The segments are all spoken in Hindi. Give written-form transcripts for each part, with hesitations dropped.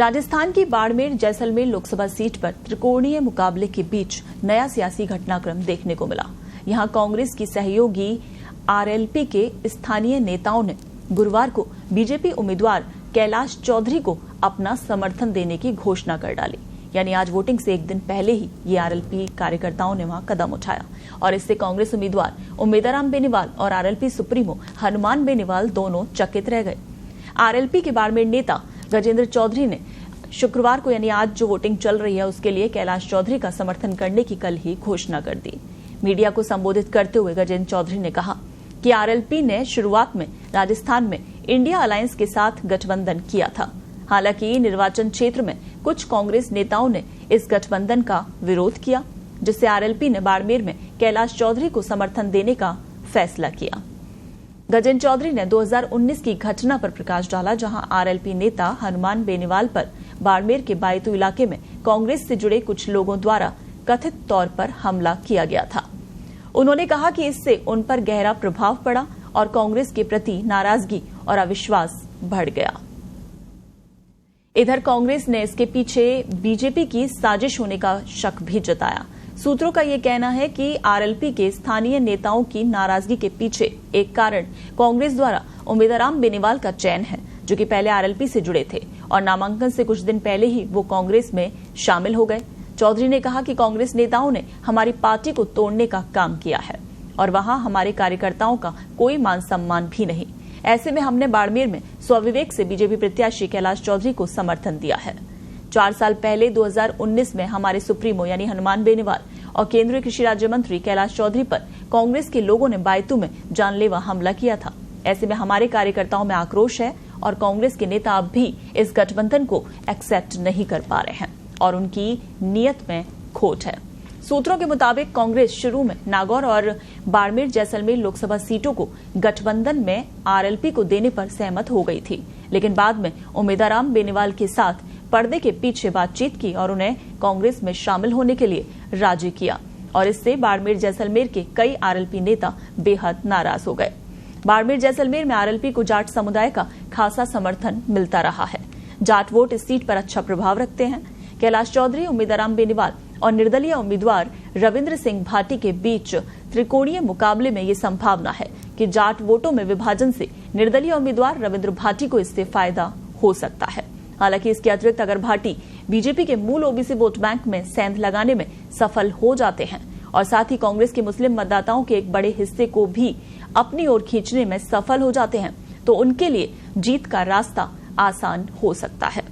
राजस्थान की बाड़मेर जैसलमेर लोकसभा सीट पर त्रिकोणीय मुकाबले के बीच नया सियासी घटनाक्रम देखने को मिला। यहां कांग्रेस की सहयोगी आरएलपी के स्थानीय नेताओं ने गुरुवार को बीजेपी उम्मीदवार कैलाश चौधरी को अपना समर्थन देने की घोषणा कर डाली। यानी आज वोटिंग से एक दिन पहले ही ये आरएलपी कार्यकर्ताओं ने वहां कदम उठाया और इससे कांग्रेस उम्मीदवार उम्मेदाराम बेनीवाल और आरएलपी सुप्रीमो हनुमान बेनीवाल दोनों चकित रह गए। आरएलपी के बाड़मेर नेता गजेंद्र चौधरी ने शुक्रवार को यानी आज जो वोटिंग चल रही है उसके लिए कैलाश चौधरी का समर्थन करने की कल ही घोषणा कर दी। मीडिया को संबोधित करते हुए गजेंद्र चौधरी ने कहा कि आरएलपी ने शुरुआत में राजस्थान में इंडिया अलायंस के साथ गठबंधन किया था। हालांकि निर्वाचन क्षेत्र में कुछ कांग्रेस नेताओं ने इस गठबंधन का विरोध किया, जिससे आरएलपी ने बाड़मेर में कैलाश चौधरी को समर्थन देने का फैसला किया। गजेंद्र चौधरी ने 2019 की घटना पर प्रकाश डाला, जहां आरएलपी नेता हनुमान बेनीवाल पर बाड़मेर के बायतू इलाके में कांग्रेस से जुड़े कुछ लोगों द्वारा कथित तौर पर हमला किया गया था। उन्होंने कहा कि इससे उन पर गहरा प्रभाव पड़ा और कांग्रेस के प्रति नाराजगी और अविश्वास बढ़ गया। इधर कांग्रेस ने इसके पीछे बीजेपी की साजिश होने का शक भी जताया। सूत्रों का यह कहना है कि आरएलपी के स्थानीय नेताओं की नाराजगी के पीछे एक कारण कांग्रेस द्वारा उम्मेदाराम बेनीवाल का चयन है, जो कि पहले आरएलपी से जुड़े थे और नामांकन से कुछ दिन पहले ही वो कांग्रेस में शामिल हो गए। चौधरी ने कहा कि कांग्रेस नेताओं ने हमारी पार्टी को तोड़ने का काम किया है और वहां हमारे कार्यकर्ताओं का कोई मान सम्मान भी नहीं। ऐसे में हमने बाड़मेर में स्वविवेक से बीजेपी प्रत्याशी कैलाश चौधरी को समर्थन दिया है। 4 साल पहले 2019 में हमारे सुप्रीमो यानी हनुमान बेनीवाल और केंद्रीय कृषि राज्य मंत्री कैलाश चौधरी पर कांग्रेस के लोगों ने बायतू में जानलेवा हमला किया था। ऐसे में हमारे कार्यकर्ताओं में आक्रोश है और कांग्रेस के नेता अब भी इस गठबंधन को एक्सेप्ट नहीं कर पा रहे हैं और उनकी नीयत में खोट है। सूत्रों के मुताबिक कांग्रेस शुरू में नागौर और बाड़मेर जैसलमेर लोकसभा सीटों को गठबंधन में आरएलपी को देने पर सहमत हो गई थी, लेकिन बाद में उम्मेदाराम बेनीवाल के साथ पर्दे के पीछे बातचीत की और उन्हें कांग्रेस में शामिल होने के लिए राजी किया और इससे बाड़मेर जैसलमेर के कई आरएलपी नेता बेहद नाराज हो गए। बाड़मेर जैसलमेर में आरएलपी को जाट समुदाय का खासा समर्थन मिलता रहा है। जाट वोट इस सीट पर अच्छा प्रभाव रखते हैं। कैलाश चौधरी, उम्मेदाराम बेनीवाल और निर्दलीय उम्मीदवार रविंद्र सिंह भाटी के बीच त्रिकोणीय मुकाबले में ये संभावना है कि जाट वोटों में विभाजन से निर्दलीय उम्मीदवार रविंद्र भाटी को इससे फायदा हो सकता है। हालांकि इसके अतिरिक्त अगर भाटी बीजेपी के मूल ओबीसी वोट बैंक में सेंध लगाने में सफल हो जाते हैं और साथ ही कांग्रेस के मुस्लिम मतदाताओं के एक बड़े हिस्से को भी अपनी ओर खींचने में सफल हो जाते हैं, तो उनके लिए जीत का रास्ता आसान हो सकता है।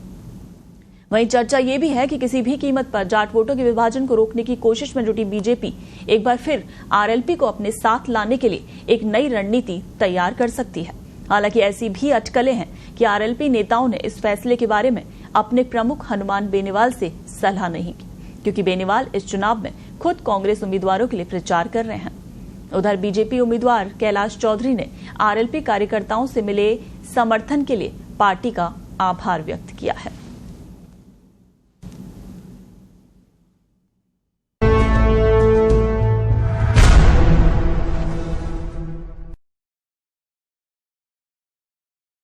वहीं चर्चा ये भी है कि किसी भी कीमत पर जाट वोटों के विभाजन को रोकने की कोशिश में जुटी बीजेपी एक बार फिर आरएलपी को अपने साथ लाने के लिए एक नई रणनीति तैयार कर सकती है। हालांकि ऐसी भी अटकलें हैं कि आरएलपी नेताओं ने इस फैसले के बारे में अपने प्रमुख हनुमान बेनीवाल से सलाह नहीं की, क्योंकि बेनीवाल इस चुनाव में खुद कांग्रेस उम्मीदवारों के लिए प्रचार कर रहे हैं। उधर बीजेपी उम्मीदवार कैलाश चौधरी ने आरएलपी कार्यकर्ताओं से मिले समर्थन के लिए पार्टी का आभार व्यक्त किया है।